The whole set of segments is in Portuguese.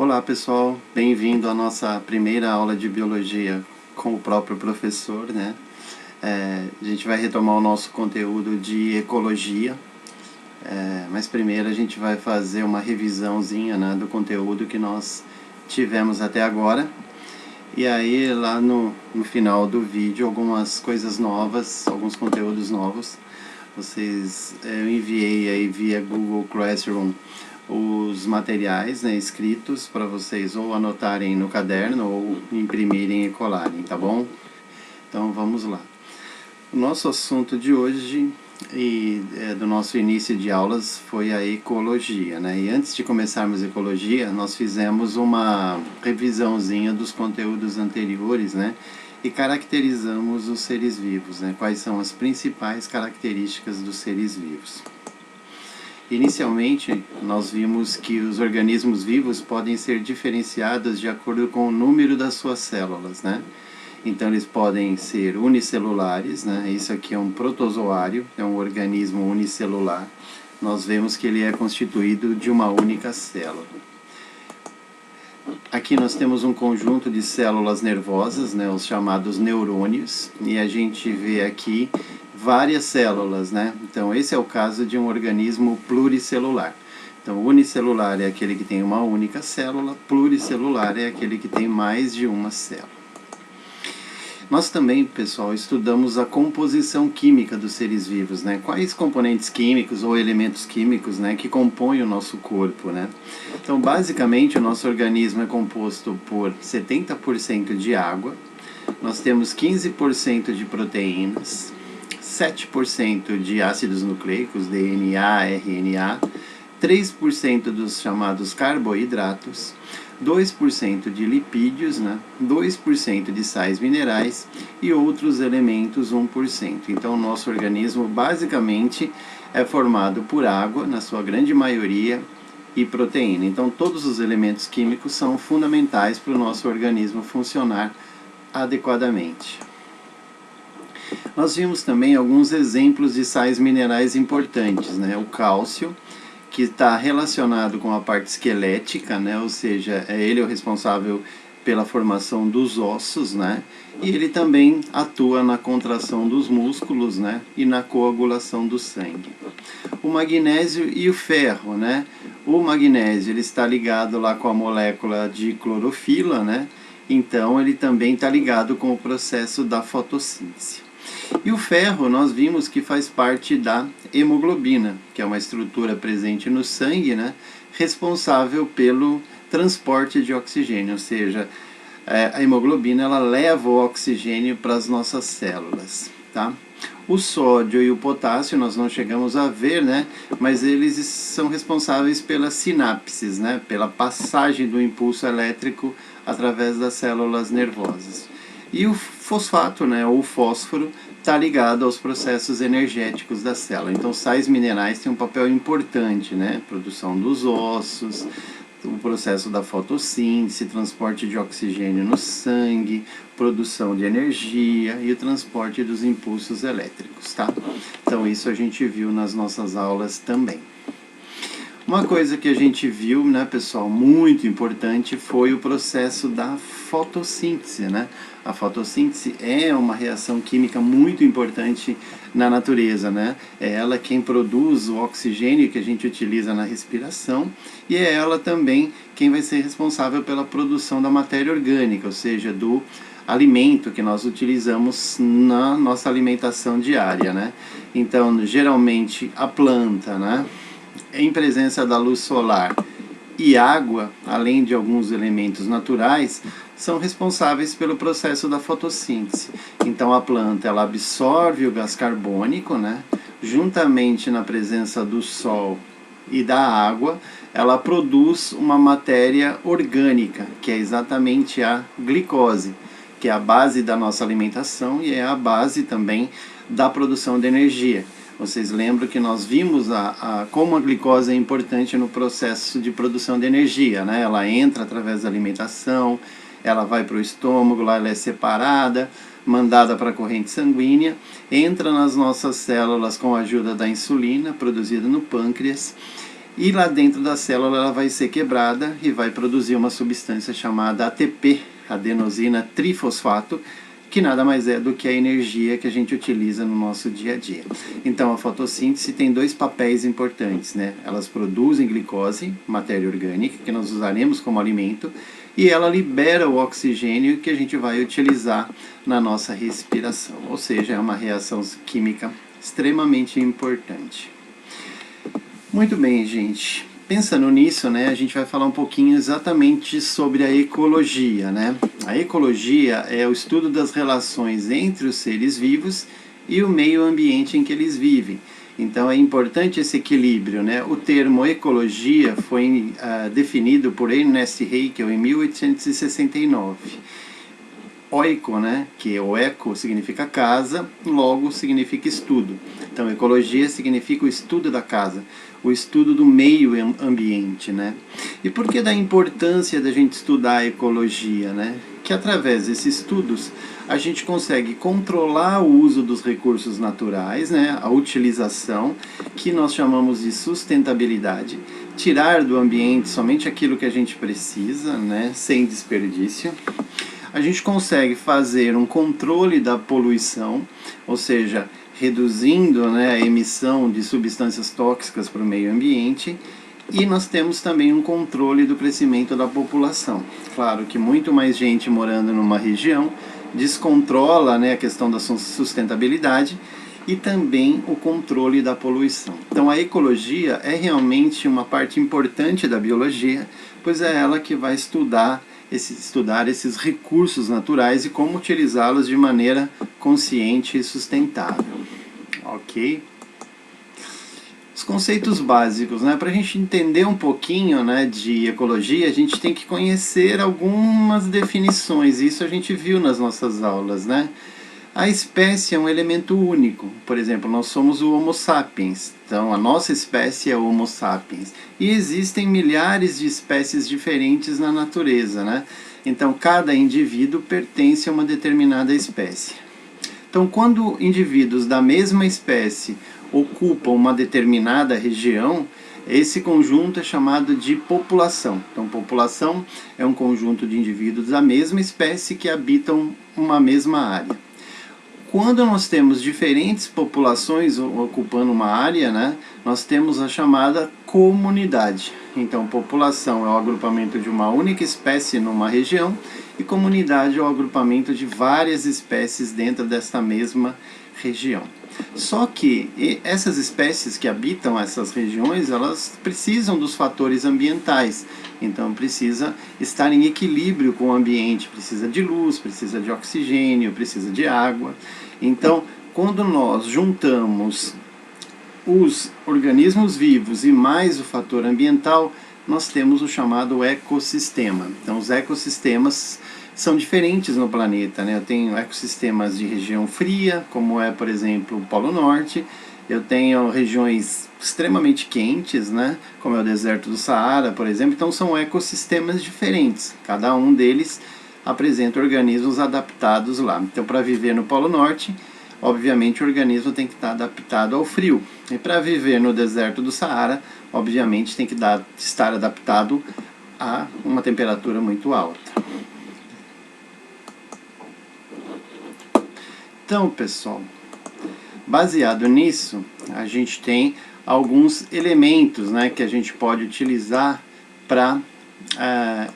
Olá pessoal, bem-vindo à nossa primeira aula de biologia com o próprio professor, né? A gente vai retomar o nosso conteúdo de ecologia, mas primeiro a gente vai fazer uma revisãozinha, né, do conteúdo que nós tivemos até agora. E aí lá no final do vídeo algumas coisas novas, alguns conteúdos novos. Eu enviei aí via Google Classroom os materiais, né, escritos para vocês ou anotarem no caderno ou imprimirem e colarem, tá bom? Então vamos lá. O nosso assunto de hoje do nosso início de aulas foi a ecologia, né? E antes de começarmos a ecologia, nós fizemos uma revisãozinha dos conteúdos anteriores, né? E caracterizamos os seres vivos, né? Quais são as principais características dos seres vivos. Inicialmente, nós vimos que os organismos vivos podem ser diferenciados de acordo com o número das suas células, né? Então, eles podem ser unicelulares, né? Isso aqui é um protozoário, é um organismo unicelular. Nós vemos que ele é constituído de uma única célula. Aqui nós temos um conjunto de células nervosas, né? Os chamados neurônios, e a gente vê aqui várias células, né? Então esse é o caso de um organismo pluricelular. Então unicelular é aquele que tem uma única célula, pluricelular é aquele que tem mais de uma célula. Nós também, pessoal, estudamos a composição química dos seres vivos, né? Quais componentes químicos ou elementos químicos, né, que compõem o nosso corpo, né? Então, basicamente, o nosso organismo é composto por 70% de água, nós temos 15% de proteínas, 7% de ácidos nucleicos, DNA, RNA, 3% dos chamados carboidratos, 2% de lipídios, né? 2% de sais minerais e outros elementos 1%. Então, o nosso organismo basicamente é formado por água, na sua grande maioria, e proteína. Então, todos os elementos químicos são fundamentais para o nosso organismo funcionar adequadamente. Nós vimos também alguns exemplos de sais minerais importantes, né? O cálcio, que está relacionado com a parte esquelética, né? Ou seja, ele é o responsável pela formação dos ossos, né? E ele também atua na contração dos músculos, né? E na coagulação do sangue. O magnésio e o ferro, né? O magnésio ele está ligado lá com a molécula de clorofila, né? Então ele também está ligado com o processo da fotossíntese. E o ferro nós vimos que faz parte da hemoglobina, que é uma estrutura presente no sangue, né, responsável pelo transporte de oxigênio, ou seja, a hemoglobina ela leva o oxigênio para as nossas células, tá? O sódio e o potássio nós não chegamos a ver, né, mas eles são responsáveis pelas sinapses, né, pela passagem do impulso elétrico através das células nervosas. E o fosfato, né, ou fósforo, está ligado aos processos energéticos da célula. Então, sais minerais têm um papel importante, né? Produção dos ossos, o processo da fotossíntese, transporte de oxigênio no sangue, produção de energia e o transporte dos impulsos elétricos, tá? Então, isso a gente viu nas nossas aulas também. Uma coisa que a gente viu, né, pessoal, muito importante foi o processo da fotossíntese, né? A fotossíntese é uma reação química muito importante na natureza, né? É ela quem produz o oxigênio que a gente utiliza na respiração e é ela também quem vai ser responsável pela produção da matéria orgânica, ou seja, do alimento que nós utilizamos na nossa alimentação diária, né? Então, geralmente a planta, né, em presença da luz solar e água, além de alguns elementos naturais, são responsáveis pelo processo da fotossíntese. Então a planta ela absorve o gás carbônico, né? Juntamente na presença do sol e da água, ela produz uma matéria orgânica, que é exatamente a glicose, que é a base da nossa alimentação e é a base também da produção de energia. Vocês lembram que nós vimos como a glicose é importante no processo de produção de energia, né? Ela entra através da alimentação, ela vai para o estômago, lá ela é separada, mandada para a corrente sanguínea, entra nas nossas células com a ajuda da insulina produzida no pâncreas e lá dentro da célula ela vai ser quebrada e vai produzir uma substância chamada ATP, adenosina trifosfato, que nada mais é do que a energia que a gente utiliza no nosso dia a dia. Então a fotossíntese tem dois papéis importantes, né? Elas produzem glicose, matéria orgânica, que nós usaremos como alimento, e ela libera o oxigênio que a gente vai utilizar na nossa respiração. Ou seja, é uma reação química extremamente importante. Muito bem, gente. Pensando nisso, né, a gente vai falar um pouquinho exatamente sobre a ecologia, né? A ecologia é o estudo das relações entre os seres vivos e o meio ambiente em que eles vivem. Então é importante esse equilíbrio, né? O termo ecologia foi definido por Ernest Haeckel em 1869. Oiko, né, que o eco significa casa, logo significa estudo. Então, ecologia significa o estudo da casa, o estudo do meio ambiente, né? E por que da importância da gente estudar a ecologia, né? Que através desses estudos a gente consegue controlar o uso dos recursos naturais, né? A utilização, que nós chamamos de sustentabilidade, tirar do ambiente somente aquilo que a gente precisa, né? Sem desperdício. A gente consegue fazer um controle da poluição, ou seja, reduzindo, né, a emissão de substâncias tóxicas para o meio ambiente, e nós temos também um controle do crescimento da população. Claro que muito mais gente morando numa região descontrola, né, a questão da sustentabilidade e também o controle da poluição. Então a ecologia é realmente uma parte importante da biologia, pois é ela que vai estudar esses recursos naturais e como utilizá-los de maneira consciente e sustentável. Ok? Os conceitos básicos, né? Para a gente entender um pouquinho, né, de ecologia, a gente tem que conhecer algumas definições. Isso a gente viu nas nossas aulas, né? A espécie é um elemento único. Por exemplo, nós somos o Homo sapiens. Então, a nossa espécie é o Homo sapiens. E existem milhares de espécies diferentes na natureza, né? Então, cada indivíduo pertence a uma determinada espécie. Então, quando indivíduos da mesma espécie ocupam uma determinada região, esse conjunto é chamado de população. Então, população é um conjunto de indivíduos da mesma espécie que habitam uma mesma área. Quando nós temos diferentes populações ocupando uma área, né, nós temos a chamada comunidade. Então, população é o agrupamento de uma única espécie numa região e comunidade é o agrupamento de várias espécies dentro desta mesma região. Só que essas espécies que habitam essas regiões, elas precisam dos fatores ambientais. Então precisa estar em equilíbrio com o ambiente, precisa de luz, precisa de oxigênio, precisa de água. Então, quando nós juntamos os organismos vivos e mais o fator ambiental, nós temos o chamado ecossistema. Então, os ecossistemas são diferentes no planeta, né? Eu tenho ecossistemas de região fria, como é, por exemplo, o Polo Norte. Eu tenho regiões extremamente quentes, né? Como é o deserto do Saara, por exemplo. Então, são ecossistemas diferentes. Cada um deles apresenta organismos adaptados lá. Então, para viver no Polo Norte, obviamente o organismo tem que estar adaptado ao frio. E para viver no deserto do Saara, obviamente tem que estar adaptado a uma temperatura muito alta. Então, pessoal, baseado nisso, a gente tem alguns elementos, né, que a gente pode utilizar para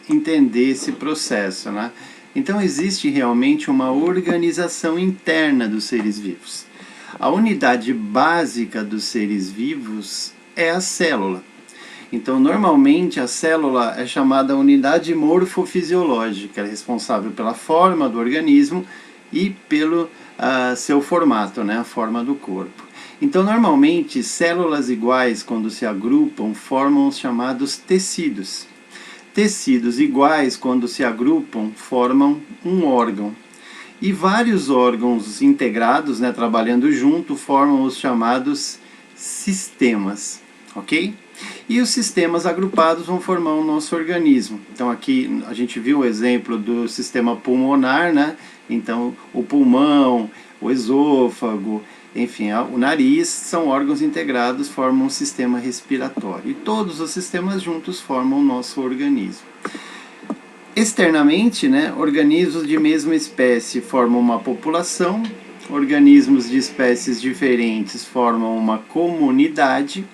entender esse processo, né? Então, existe realmente uma organização interna dos seres vivos. A unidade básica dos seres vivos é a célula. Então, normalmente, a célula é chamada unidade morfofisiológica, ela é responsável pela forma do organismo e pelo seu formato, né, a forma do corpo. Então, normalmente, células iguais, quando se agrupam, formam os chamados tecidos. Tecidos iguais, quando se agrupam, formam um órgão. E vários órgãos integrados, né, trabalhando junto, formam os chamados sistemas, ok? E os sistemas agrupados vão formar o nosso organismo. Então aqui a gente viu o exemplo do sistema pulmonar, né? Então o pulmão, o esôfago enfim, o nariz, são órgãos integrados, formam um sistema respiratório. E todos os sistemas juntos formam o nosso organismo. Externamente, né, organismos de mesma espécie formam uma população, organismos de espécies diferentes formam uma comunidade.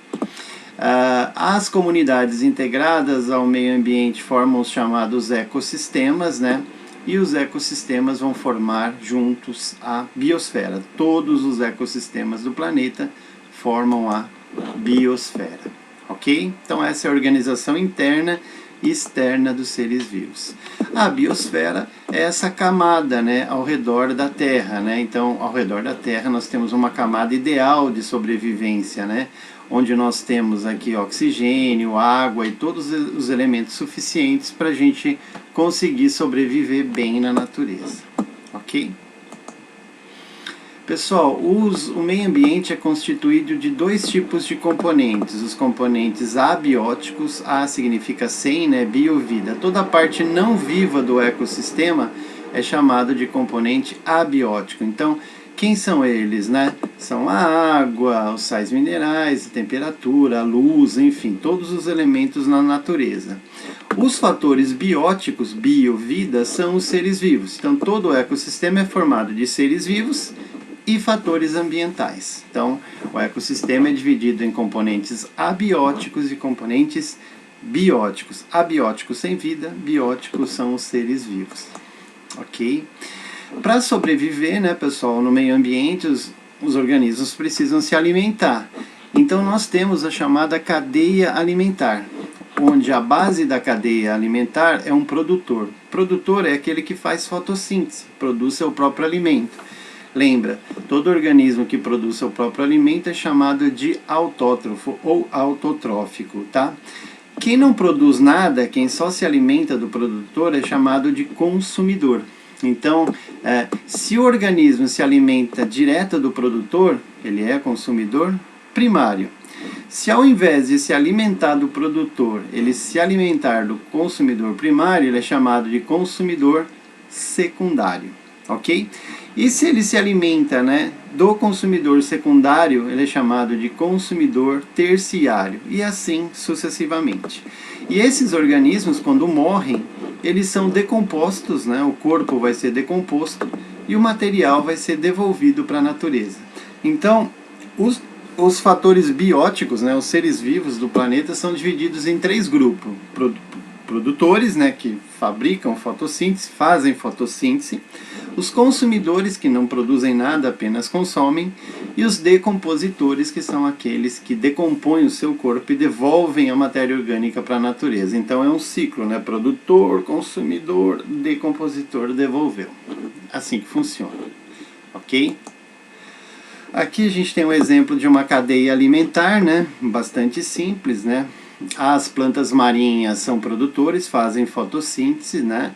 As comunidades integradas ao meio ambiente formam os chamados ecossistemas, né? E os ecossistemas vão formar juntos a biosfera. Todos os ecossistemas do planeta formam a biosfera, ok? Então essa é a organização interna e externa dos seres vivos. A biosfera é essa camada, né, ao redor da Terra, né? Então, ao redor da Terra nós temos uma camada ideal de sobrevivência, né? Onde nós temos aqui oxigênio, água e todos os elementos suficientes para a gente conseguir sobreviver bem na natureza, ok? Pessoal, o meio ambiente é constituído de dois tipos de componentes, os componentes abióticos, A significa sem, né, biovida. Toda a parte não viva do ecossistema é chamado de componente abiótico. Então, quem são eles, né? São a água, os sais minerais, a temperatura, a luz, enfim, todos os elementos na natureza. Os fatores bióticos, biovida, são os seres vivos. Então, todo o ecossistema é formado de seres vivos e fatores ambientais. Então, o ecossistema é dividido em componentes abióticos e componentes bióticos. Abióticos sem vida, bióticos são os seres vivos. Ok? Para sobreviver, né, pessoal, no meio ambiente, os organismos precisam se alimentar. Então, nós temos a chamada cadeia alimentar, onde a base da cadeia alimentar é um produtor. Produtor é aquele que faz fotossíntese, produz seu próprio alimento. Lembra, todo organismo que produz seu próprio alimento é chamado de autótrofo ou autotrófico, tá? Quem não produz nada, quem só se alimenta do produtor, é chamado de consumidor. Então, se o organismo se alimenta direto do produtor, ele é consumidor primário. Se ao invés de se alimentar do produtor, ele se alimentar do consumidor primário, ele é chamado de consumidor secundário, ok? E se ele se alimenta, né, do consumidor secundário, ele é chamado de consumidor terciário, e assim sucessivamente. E esses organismos, quando morrem, eles são decompostos, né, o corpo vai ser decomposto e o material vai ser devolvido para a natureza. Então, os fatores bióticos, né, os seres vivos do planeta, são divididos em três grupos. Produtores, né, que fabricam fotossíntese, fazem fotossíntese, os consumidores, que não produzem nada, apenas consomem, e os decompositores, que são aqueles que decompõem o seu corpo e devolvem a matéria orgânica para a natureza. Então é um ciclo, né? Produtor, consumidor, decompositor, devolveu. Assim que funciona, ok? Aqui a gente tem um exemplo de uma cadeia alimentar, né? Bastante simples, né? As plantas marinhas são produtores, fazem fotossíntese, né?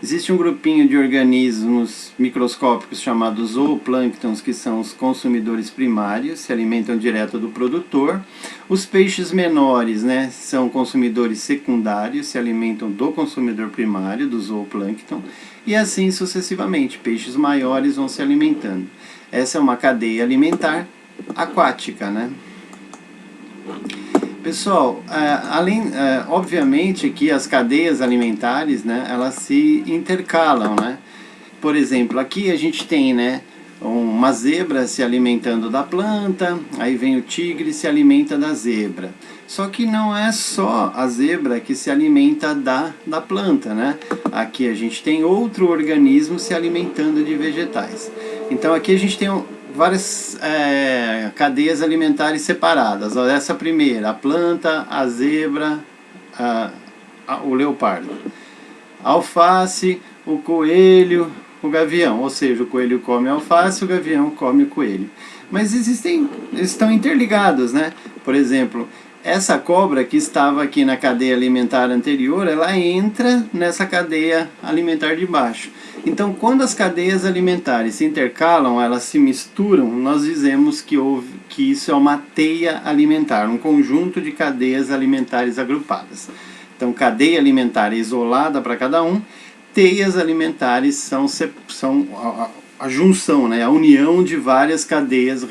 Existe um grupinho de organismos microscópicos chamados zooplânctons, que são os consumidores primários, se alimentam direto do produtor. Os peixes menores, né, são consumidores secundários, se alimentam do consumidor primário, do zooplâncton, e assim sucessivamente. Peixes maiores vão se alimentando. Essa é uma cadeia alimentar aquática, né? Pessoal, obviamente que as cadeias alimentares, né, elas se intercalam, né? Por exemplo, aqui a gente tem, né, uma zebra se alimentando da planta, aí vem o tigre e se alimenta da zebra. Só que não é só a zebra que se alimenta da planta, né? Aqui a gente tem outro organismo se alimentando de vegetais. Então aqui a gente tem várias cadeias alimentares separadas. Ó, essa primeira, a planta, a zebra, o leopardo. A alface, o coelho, o gavião. Ou seja, o coelho come a alface, o gavião come o coelho. Mas estão interligados, né? Por exemplo, essa cobra que estava aqui na cadeia alimentar anterior, ela entra nessa cadeia alimentar de baixo. Então, quando as cadeias alimentares se intercalam, elas se misturam, nós dizemos que isso é uma teia alimentar, um conjunto de cadeias alimentares agrupadas. Então, cadeia alimentar isolada para cada um, teias alimentares são a junção, né, a união de várias cadeias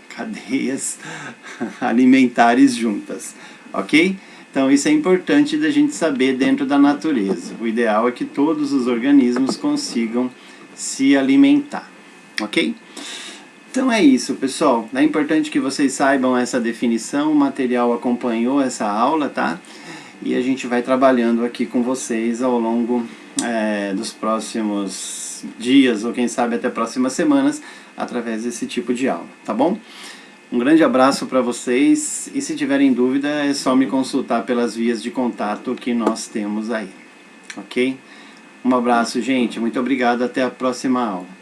cadeias alimentares juntas, ok? Então isso é importante da gente saber dentro da natureza. O ideal é que todos os organismos consigam se alimentar, ok? Então é isso, pessoal. É importante que vocês saibam essa definição. O material acompanhou essa aula, tá? E a gente vai trabalhando aqui com vocês ao longo dos próximos dias, ou quem sabe até próximas semanas, através desse tipo de aula, tá bom? Um grande abraço para vocês, e se tiverem dúvida é só me consultar pelas vias de contato que nós temos aí, ok? Um abraço, gente, muito obrigado, até a próxima aula.